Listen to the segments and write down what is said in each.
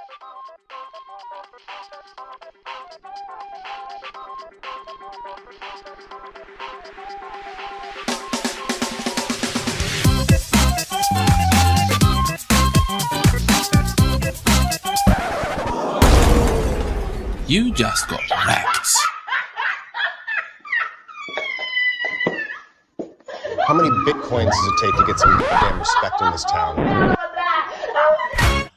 You just got wrecked. How many Bitcoins does it take to get some damn respect in this town?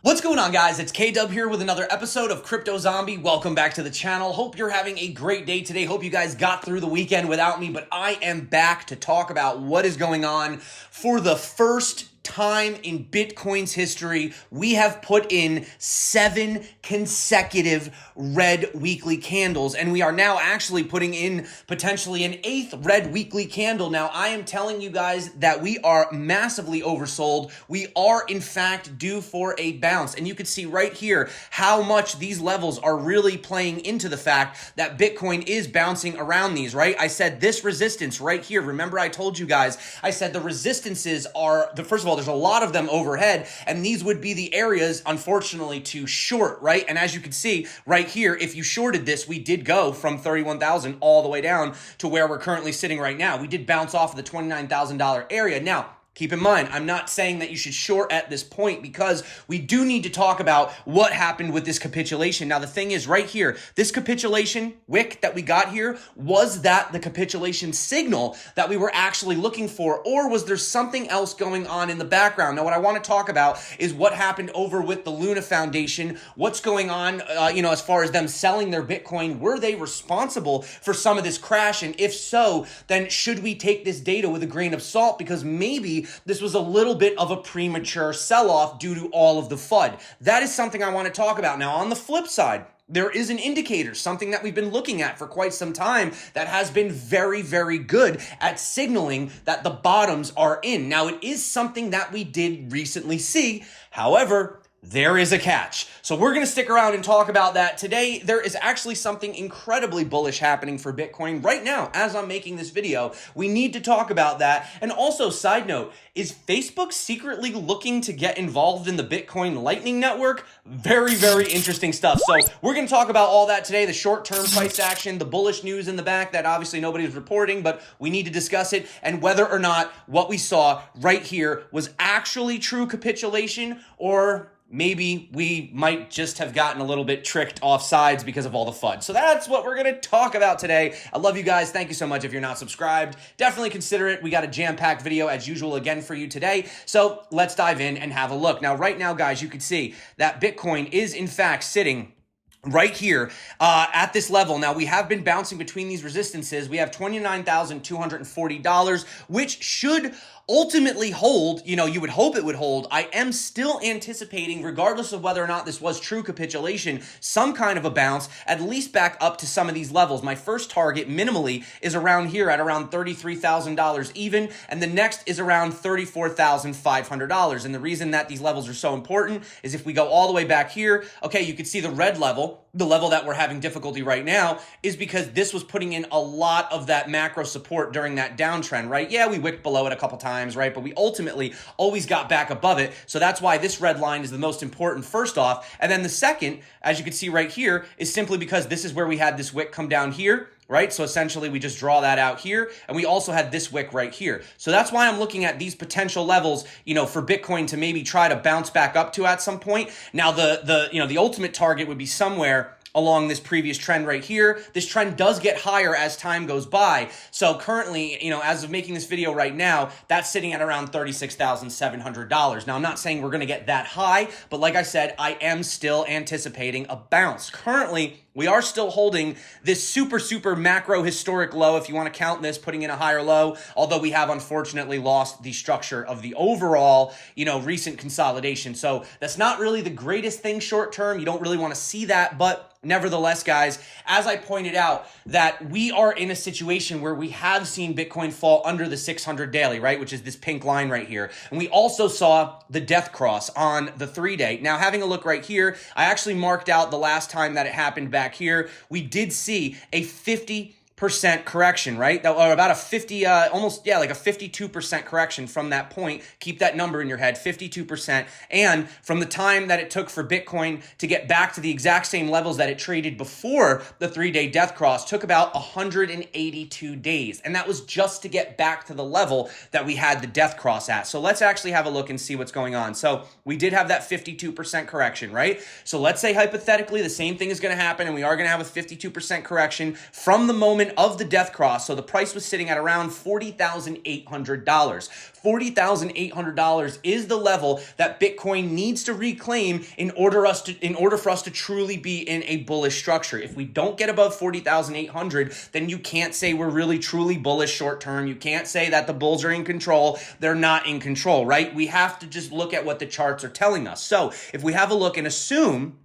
What's going on, guys? It's K-Dub here with another episode of Crypto Zombie. Welcome back to the channel. Hope you're having a great day today. Hope you guys got through the weekend without me, but I am back to talk about what is going on. For the first time in Bitcoin's history, we have put in 7 consecutive red weekly candles, and we are now actually putting in potentially an 8th red weekly candle. Now, I am telling you guys that we are massively oversold. We are, in fact, due for a bounce, and you can see right here how much these levels are really playing into the fact that Bitcoin is bouncing around these, right? I said this resistance right here. Remember, I told you guys, I said the resistances are, first of all, there's a lot of them overhead, and these would be the areas, unfortunately, to short, right? And as you can see right here, if you shorted this, we did go from 31,000 all the way down to where we're currently sitting right now. We did bounce off of the $29,000 area. Now, keep in mind, I'm not saying that you should short at this point because we do need to talk about what happened with this capitulation. Now, the thing is right here, this capitulation wick that we got here, was that the capitulation signal that we were actually looking for, or was there something else going on in the background? Now, what I want to talk about is what happened over with the Luna Foundation. What's going on, as far as them selling their Bitcoin? Were they responsible for some of this crash? And if so, then should we take this data with a grain of salt? Because maybe this was a little bit of a premature sell-off due to all of the FUD. That is something I want to talk about. Now, on the flip side, there is an indicator, something that we've been looking at for quite some time that has been very, very good at signaling that the bottoms are in. Now, it is something that we did recently see. However, there is a catch. So we're going to stick around and talk about that. Today, there is actually something incredibly bullish happening for Bitcoin right now. As I'm making this video, we need to talk about that. And also, side note, is Facebook secretly looking to get involved in the Bitcoin Lightning Network? Very, very interesting stuff. So we're going to talk about all that today, the short-term price action, the bullish news in the back that obviously nobody's reporting, but we need to discuss it, and whether or not what we saw right here was actually true capitulation, or maybe we might just have gotten a little bit tricked off sides because of all the FUD. So that's what we're going to talk about today. I love you guys. Thank you so much. If you're not subscribed, definitely consider it. We got a jam-packed video as usual again for you today. So let's dive in and have a look. Now, right now, guys, you can see that Bitcoin is in fact sitting right here at this level. Now, we have been bouncing between these resistances. We have $29,240, which should ultimately hold. You would hope it would hold. I am still anticipating, regardless of whether or not this was true capitulation, some kind of a bounce, at least back up to some of these levels. My first target minimally is around here at around $33,000 even, and the next is around $34,500. And the reason that these levels are so important is if we go all the way back here, okay, you can see the red level, the level that we're having difficulty right now, is because this was putting in a lot of that macro support during that downtrend, right? Yeah, we wicked below it a couple times, right? But we ultimately always got back above it. So that's why this red line is the most important first off. And then the second, as you can see right here, is simply because this is where we had this wick come down here, right? So essentially we just draw that out here, and we also had this wick right here. So that's why I'm looking at these potential levels, for Bitcoin to maybe try to bounce back up to at some point. Now the ultimate target would be somewhere along this previous trend right here. This trend does get higher as time goes by. So currently, as of making this video right now, that's sitting at around $36,700. Now, I'm not saying we're going to get that high, but like I said, I am still anticipating a bounce. Currently, we are still holding this super, super macro historic low, if you want to count this, putting in a higher low, although we have unfortunately lost the structure of the overall, recent consolidation. So that's not really the greatest thing short term. You don't really want to see that, but nevertheless, guys, as I pointed out, that we are in a situation where we have seen Bitcoin fall under the 600 daily, right, which is this pink line right here. And we also saw the death cross on the 3-day. Now, having a look right here, I actually marked out the last time that it happened back here. We did see a 50% correction, right? Or about a 50, almost, yeah, like a 52% correction from that point. Keep that number in your head, 52%. And from the time that it took for Bitcoin to get back to the exact same levels that it traded before the 3-day death cross took about 182 days. And that was just to get back to the level that we had the death cross at. So let's actually have a look and see what's going on. So we did have that 52% correction, right? So let's say hypothetically the same thing is going to happen and we are going to have a 52% correction from the moment of the death cross. So the price was sitting at around $40,800. $40,800 is the level that Bitcoin needs to reclaim in order for us to truly be in a bullish structure. If we don't get above 40,800, then you can't say we're really truly bullish short term. You can't say that the bulls are in control. They're not in control, right? We have to just look at what the charts are telling us. So if we have a look and assume,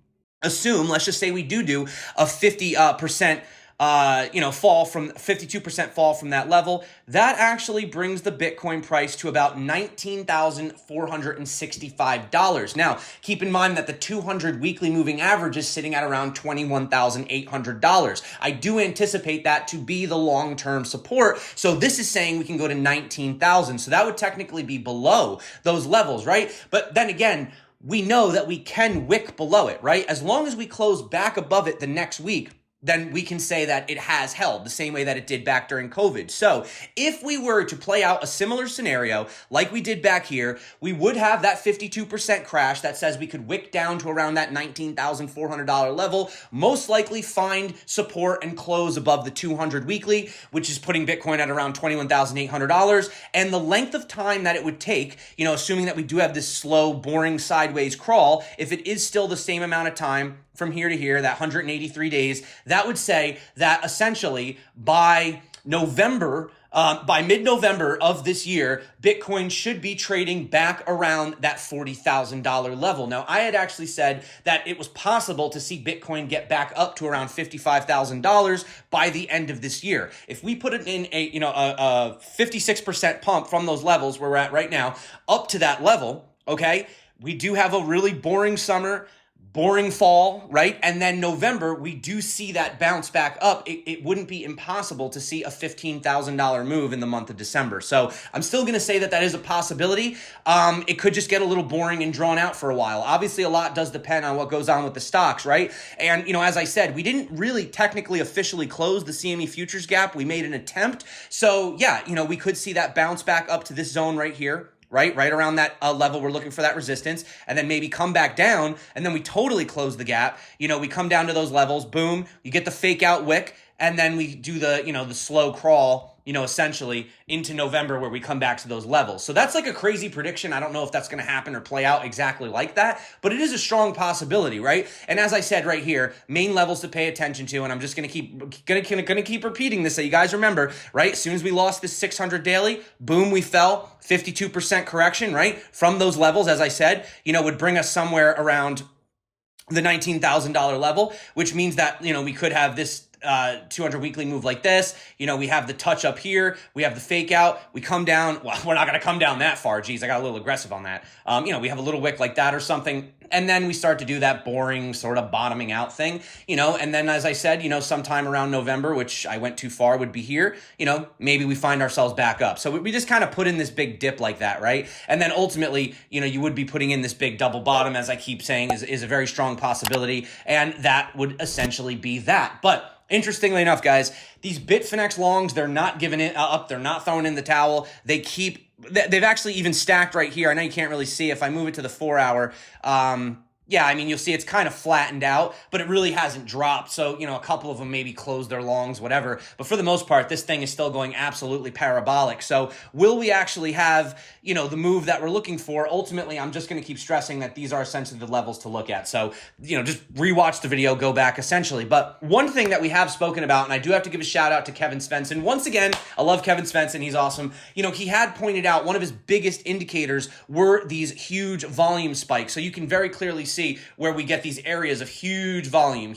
let's just say we do a 50% fall from 52% fall from that level, that actually brings the Bitcoin price to about $19,465. Now, keep in mind that the 200 weekly moving average is sitting at around $21,800. I do anticipate that to be the long-term support. So this is saying we can go to 19,000. So that would technically be below those levels, right? But then again, we know that we can wick below it, right? As long as we close back above it the next week, then we can say that it has held the same way that it did back during COVID. So if we were to play out a similar scenario like we did back here, we would have that 52% crash that says we could wick down to around that $19,400 level, most likely find support and close above the 200 weekly, which is putting Bitcoin at around $21,800. And the length of time that it would take, assuming that we do have this slow, boring sideways crawl, if it is still the same amount of time from here to here, that 183 days, that would say that essentially by mid-November of this year, Bitcoin should be trading back around that $40,000 level. Now, I had actually said that it was possible to see Bitcoin get back up to around $55,000 by the end of this year. If we put it in a 56% pump from those levels where we're at right now up to that level, okay, we do have a really boring summer, boring fall, right? And then November, we do see that bounce back up. It wouldn't be impossible to see a $15,000 move in the month of December. So I'm still going to say that is a possibility. It could just get a little boring and drawn out for a while. Obviously, a lot does depend on what goes on with the stocks, right? And, as I said, we didn't really technically officially close the CME futures gap. We made an attempt. So yeah, we could see that bounce back up to this zone right here. Right around that level, we're looking for that resistance, and then maybe come back down, and then we totally close the gap. We come down to those levels, boom, you get the fake out wick, and then we do the slow crawl, essentially into November where we come back to those levels. So that's like a crazy prediction. I don't know if that's going to happen or play out exactly like that, but it is a strong possibility, right? And as I said right here, main levels to pay attention to, and I'm just going to keep repeating this so you guys remember, right? As soon as we lost this 600 daily, boom, we fell, 52% correction, right? From those levels, as I said, would bring us somewhere around the $19,000 level, which means that, we could have this 200 weekly move like this. We have the touch up here. We have the fake out. We come down. Well, we're not going to come down that far. Geez, I got a little aggressive on that. We have a little wick like that or something. And then we start to do that boring sort of bottoming out thing, and then as I said, sometime around November, which I went too far, would be here, maybe we find ourselves back up. So we just kind of put in this big dip like that, right? And then ultimately, you would be putting in this big double bottom, as I keep saying, is a very strong possibility. And that would essentially be that. But interestingly enough, guys, these Bitfinex longs, they're not giving it up. They're not throwing in the towel. They've actually even stacked right here. I know you can't really see. If I move it to the 4 hour, you'll see it's kind of flattened out, but it really hasn't dropped. So, a couple of them maybe closed their longs, whatever. But for the most part, this thing is still going absolutely parabolic. So will we actually have, the move that we're looking for? Ultimately, I'm just going to keep stressing that these are essentially the levels to look at. So, just rewatch the video, go back essentially. But one thing that we have spoken about, and I do have to give a shout out to Kevin Svensson. Once again, I love Kevin Svensson. He's awesome. He had pointed out one of his biggest indicators were these huge volume spikes. So you can very clearly see where we get these areas of huge volume,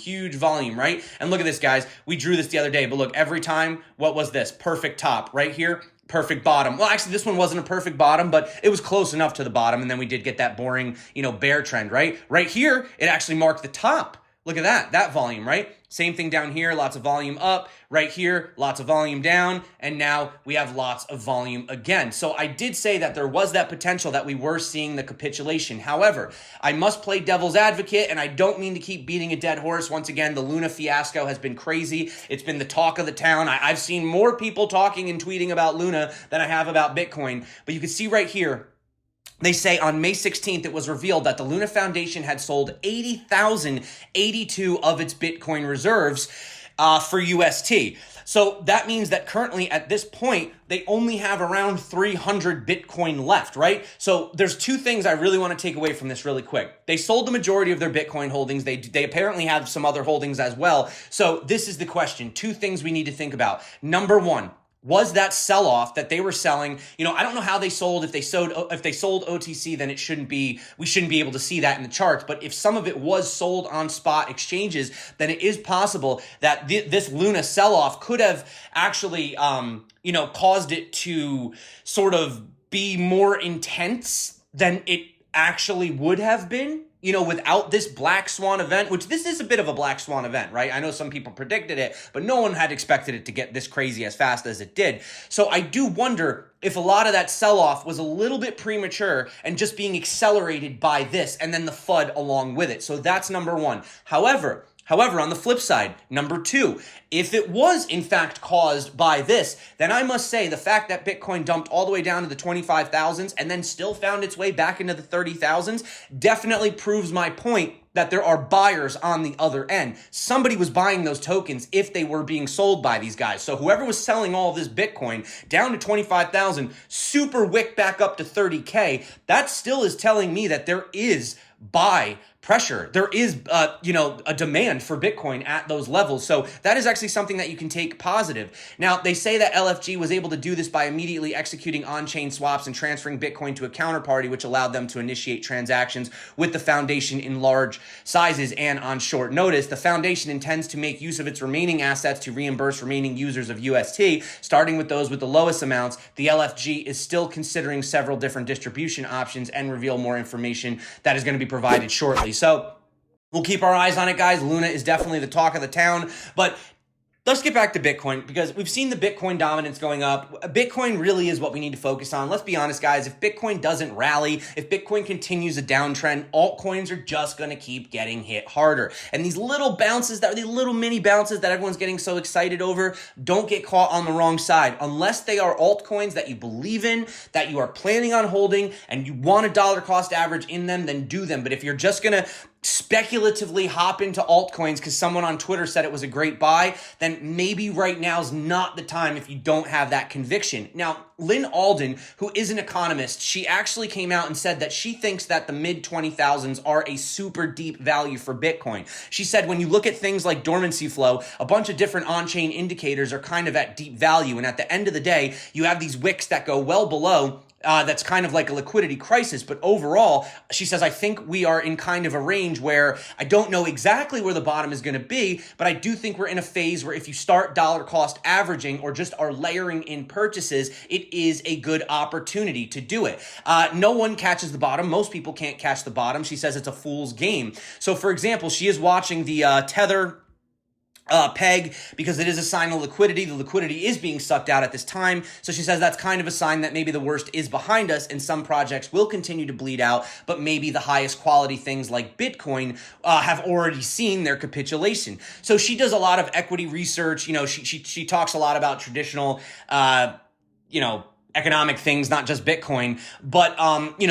right? And look at this, guys. We drew this the other day, but look, every time, what was this? Perfect top right here. Perfect bottom. Well, actually, this one wasn't a perfect bottom, but it was close enough to the bottom. And then we did get that boring, bear trend, right? Right here, it actually marked the top. Look at that volume, right? Same thing down here, lots of volume up. Right here, lots of volume down. And now we have lots of volume again. So I did say that there was that potential that we were seeing the capitulation. However, I must play devil's advocate, and I don't mean to keep beating a dead horse. Once again, the Luna fiasco has been crazy. It's been the talk of the town. I've seen more people talking and tweeting about Luna than I have about Bitcoin. But you can see right here, they say on May 16th, it was revealed that the Luna Foundation had sold 80,082 of its Bitcoin reserves for UST. So that means that currently at this point, they only have around 300 Bitcoin left, right? So there's two things I really want to take away from this really quick. They sold the majority of their Bitcoin holdings. They apparently have some other holdings as well. So this is the question. Two things we need to think about. Number one, was that sell-off that they were selling? I don't know how they sold. If they sold OTC, then we shouldn't be able to see that in the charts. But if some of it was sold on spot exchanges, then it is possible that this Luna sell-off could have actually, caused it to sort of be more intense than it actually would have been. Without this black swan event, which this is a bit of a black swan event, right? I know some people predicted it, but no one had expected it to get this crazy as fast as it did. So I do wonder if a lot of that sell-off was a little bit premature and just being accelerated by this and then the FUD along with it. So that's number one. However, on the flip side, number two, if it was in fact caused by this, then I must say the fact that Bitcoin dumped all the way down to the 25,000s and then still found its way back into the 30,000s definitely proves my point that there are buyers on the other end. Somebody was buying those tokens if they were being sold by these guys. So whoever was selling all of this Bitcoin down to 25,000, super wick back up to 30K, that still is telling me that there is buy pressure. There is, a demand for Bitcoin at those levels. So that is actually something that you can take positive. Now, they say that LFG was able to do this by immediately executing on-chain swaps and transferring Bitcoin to a counterparty, which allowed them to initiate transactions with the foundation in large sizes and on short notice. The foundation intends to make use of its remaining assets to reimburse remaining users of UST, starting with those with the lowest amounts. The LFG is still considering several different distribution options and reveal more information that is going to be provided shortly. So we'll keep our eyes on it, guys. Luna is definitely the talk of the town, but let's get back to Bitcoin because we've seen the Bitcoin dominance going up. Bitcoin really is what we need to focus on. Let's be honest, guys. If Bitcoin doesn't rally, if Bitcoin continues a downtrend, altcoins are just going to keep getting hit harder. And these little bounces, these little mini bounces that everyone's getting so excited over, don't get caught on the wrong side. Unless they are altcoins that you believe in, that you are planning on holding, and you want a dollar cost average in them, then do them. But if you're just going to speculatively hop into altcoins because someone on Twitter said it was a great buy, then maybe right now is not the time if you don't have that conviction. Now, Lynn Alden, who is an economist, she actually came out and said that she thinks that the mid 20,000s are a super deep value for Bitcoin. She said when you look at things like dormancy flow, a bunch of different on-chain indicators are kind of at deep value. And at the end of the day, you have these wicks that go well below. That's kind of like a liquidity crisis. But overall, she says, I think we are in kind of a range where I don't know exactly where the bottom is going to be, but I do think we're in a phase where if you start dollar cost averaging or just are layering in purchases, it is a good opportunity to do it. No one catches the bottom. Most people can't catch the bottom. She says it's a fool's game. So for example, she is watching the Tether peg because it is a sign of liquidity. The liquidity is being sucked out at this time. So she says that's kind of a sign that maybe the worst is behind us and some projects will continue to bleed out, but maybe the highest quality things like Bitcoin have already seen their capitulation. So she does a lot of equity research. She talks a lot about traditional, economic things, not just Bitcoin. But,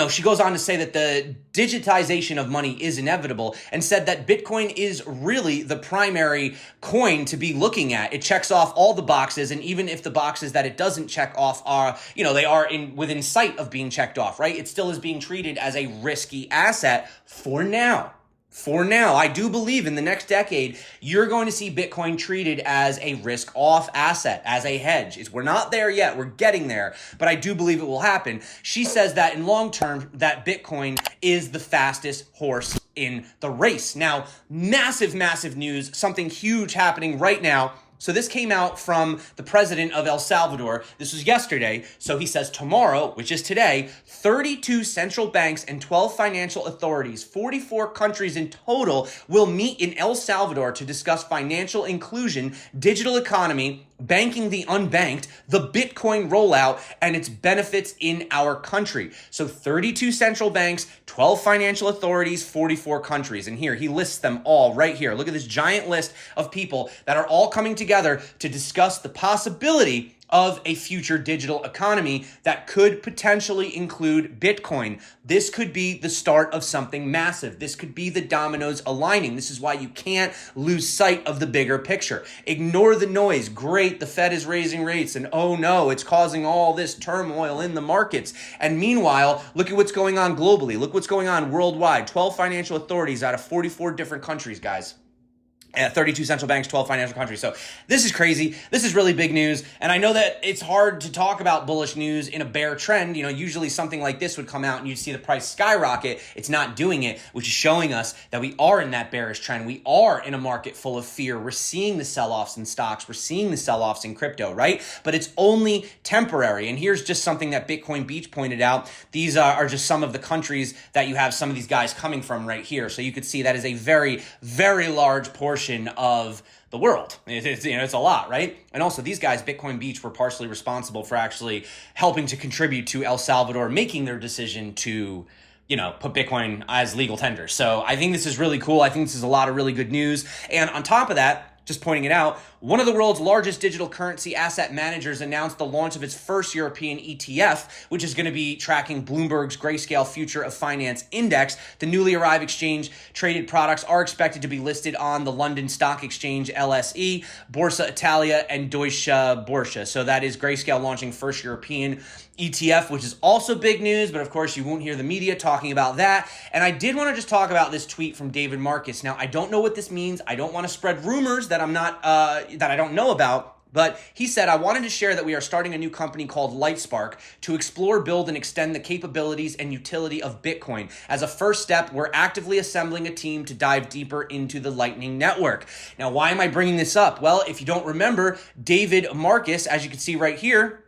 she goes on to say that the digitization of money is inevitable and said that Bitcoin is really the primary coin to be looking at. It checks off all the boxes. And even if the boxes that it doesn't check off are, they are within sight of being checked off, right? It still is being treated as a risky asset for now. For now, I do believe in the next decade, you're going to see Bitcoin treated as a risk-off asset, as a hedge. We're not there yet. We're getting there, but I do believe it will happen. She says that in long term, that Bitcoin is the fastest horse in the race. Now, massive, massive news, something huge happening right now. So this came out from the president of El Salvador. This was yesterday. So he says tomorrow, which is today, 32 central banks and 12 financial authorities, 44 countries in total, will meet in El Salvador to discuss financial inclusion, digital economy, banking the unbanked, the Bitcoin rollout, and its benefits in our country. So 32 central banks, 12 financial authorities, 44 countries. And here, he lists them all right here. Look at this giant list of people that are all coming together to discuss the possibility of a future digital economy that could potentially include Bitcoin. This could be the start of something massive. This could be the dominoes aligning. This is why you can't lose sight of the bigger picture. Ignore the noise. Great, the Fed is raising rates, and oh no, it's causing all this turmoil in the markets. And meanwhile, look at what's going on globally. Look what's going on worldwide. 12 financial authorities out of 44 different countries, guys. 32 central banks, 12 financial countries. So this is crazy. This is really big news. And I know that it's hard to talk about bullish news in a bear trend. You know, usually something like this would come out and you'd see the price skyrocket. It's not doing it, which is showing us that we are in that bearish trend. We are in a market full of fear. We're seeing the sell-offs in stocks. We're seeing the sell-offs in crypto, right? But it's only temporary. And here's just something that Bitcoin Beach pointed out. These are just some of the countries that you have some of these guys coming from right here. So you could see that is a very, very large portion of the world. It's a lot, right? And also these guys, Bitcoin Beach, were partially responsible for actually helping to contribute to El Salvador making their decision to, put Bitcoin as legal tender. So I think this is really cool. I think this is a lot of really good news. And on top of that, just pointing it out, one of the world's largest digital currency asset managers announced the launch of its first European ETF, which is going to be tracking Bloomberg's Grayscale Future of Finance Index. The newly arrived exchange-traded products are expected to be listed on the London Stock Exchange, LSE, Borsa Italia, and Deutsche Börse. So that is Grayscale launching first European ETF, which is also big news, but of course you won't hear the media talking about that. And I did want to just talk about this tweet from David Marcus. Now, I don't know what this means. I don't want to spread rumors that that I don't know about. But he said, I wanted to share that we are starting a new company called Lightspark to explore, build, and extend the capabilities and utility of Bitcoin. As a first step, we're actively assembling a team to dive deeper into the Lightning Network. Now, why am I bringing this up? Well, if you don't remember, David Marcus, as you can see right here,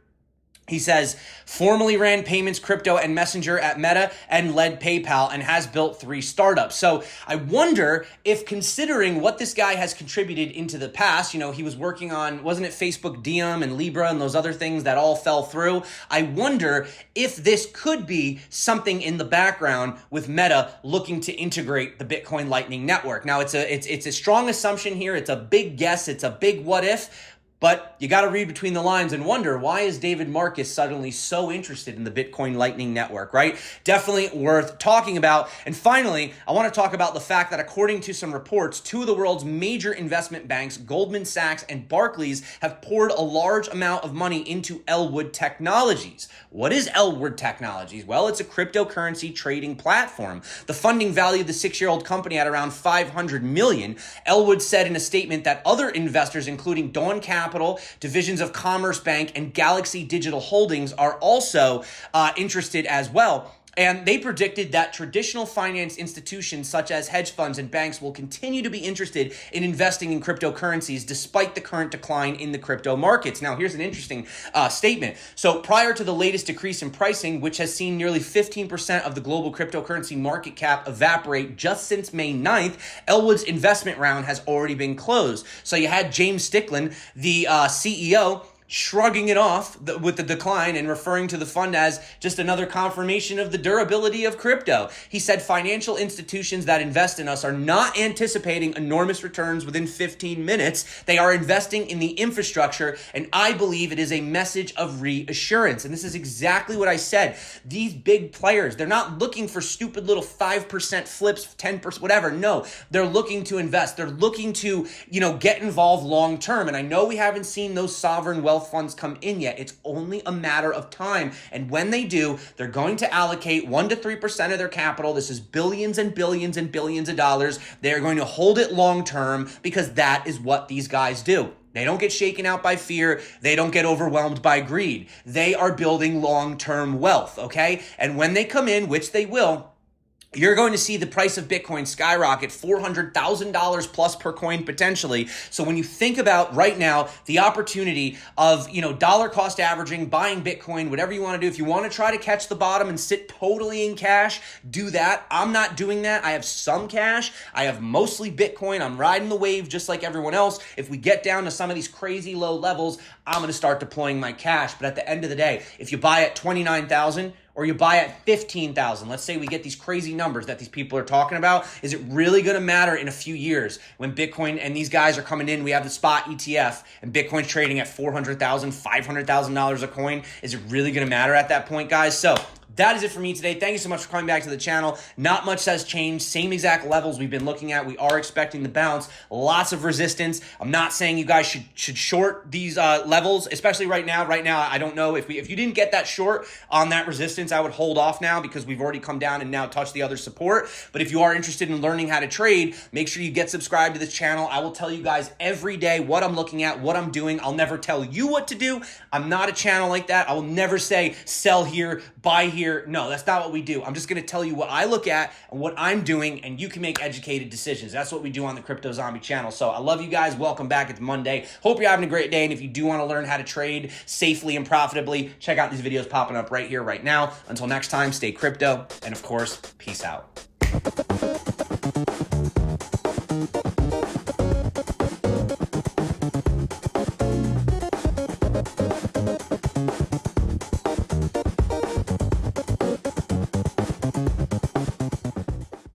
he says, formerly ran payments, crypto, and messenger at Meta and led PayPal and has built 3 startups. So I wonder if, considering what this guy has contributed into the past, he was working on, wasn't it Facebook Diem and Libra and those other things that all fell through? I wonder if this could be something in the background with Meta looking to integrate the Bitcoin Lightning Network. Now, it's a strong assumption here. It's a big guess. It's a big what if. But you got to read between the lines and wonder, why is David Marcus suddenly so interested in the Bitcoin Lightning Network, right? Definitely worth talking about. And finally, I want to talk about the fact that according to some reports, 2 of the world's major investment banks, Goldman Sachs and Barclays, have poured a large amount of money into Elwood Technologies. What is Elwood Technologies? Well, it's a cryptocurrency trading platform. The funding valued the 6-year-old company at around $500 million. Elwood said in a statement that other investors, including Dawn Capital, divisions of Commerce Bank, and Galaxy Digital Holdings are also interested as well. And they predicted that traditional finance institutions such as hedge funds and banks will continue to be interested in investing in cryptocurrencies despite the current decline in the crypto markets. Now, here's an interesting statement. So prior to the latest decrease in pricing, which has seen nearly 15% of the global cryptocurrency market cap evaporate just since May 9th, Elwood's investment round has already been closed. So you had James Stickland, the CEO, shrugging it off with the decline and referring to the fund as just another confirmation of the durability of crypto. He said financial institutions that invest in us are not anticipating enormous returns within 15 minutes. They are investing in the infrastructure, and I believe it is a message of reassurance. And this is exactly what I said. These big players, they're not looking for stupid little 5% flips, 10%, whatever. No, they're looking to invest. They're looking to, get involved long term. And I know we haven't seen those sovereign wealth funds come in yet. It's only a matter of time. And when they do, they're going to allocate 1% to 3% of their capital. This is billions and billions and billions of dollars. They're going to hold it long term because that is what these guys do. They don't get shaken out by fear. They don't get overwhelmed by greed. They are building long-term wealth, okay? And when they come in, which they will, you're going to see the price of Bitcoin skyrocket, $400,000 plus per coin potentially. So when you think about right now, the opportunity of, dollar cost averaging, buying Bitcoin, whatever you want to do, if you want to try to catch the bottom and sit totally in cash, do that. I'm not doing that. I have some cash. I have mostly Bitcoin. I'm riding the wave just like everyone else. If we get down to some of these crazy low levels, I'm going to start deploying my cash. But at the end of the day, if you buy at 29,000, or you buy at 15,000. Let's say we get these crazy numbers that these people are talking about. Is it really going to matter in a few years when Bitcoin and these guys are coming in? We have the spot ETF and Bitcoin's trading at $400,000, $500,000 a coin. Is it really going to matter at that point, guys? So that is it for me today. Thank you so much for coming back to the channel. Not much has changed. Same exact levels we've been looking at. We are expecting the bounce. Lots of resistance. I'm not saying you guys should short these levels, especially right now. Right now, I don't know if you didn't get that short on that resistance, I would hold off now because we've already come down and now touched the other support. But if you are interested in learning how to trade, make sure you get subscribed to this channel. I will tell you guys every day what I'm looking at, what I'm doing. I'll never tell you what to do. I'm not a channel like that. I will never say sell here, buy here. No, that's not what we do. I'm just going to tell you what I look at and what I'm doing, and you can make educated decisions. That's what we do on the Crypto Zombie channel. So I love you guys. Welcome back. It's Monday. Hope you're having a great day. And if you do want to learn how to trade safely and profitably, check out these videos popping up right here, right now. Until next time, stay crypto. And of course, peace out.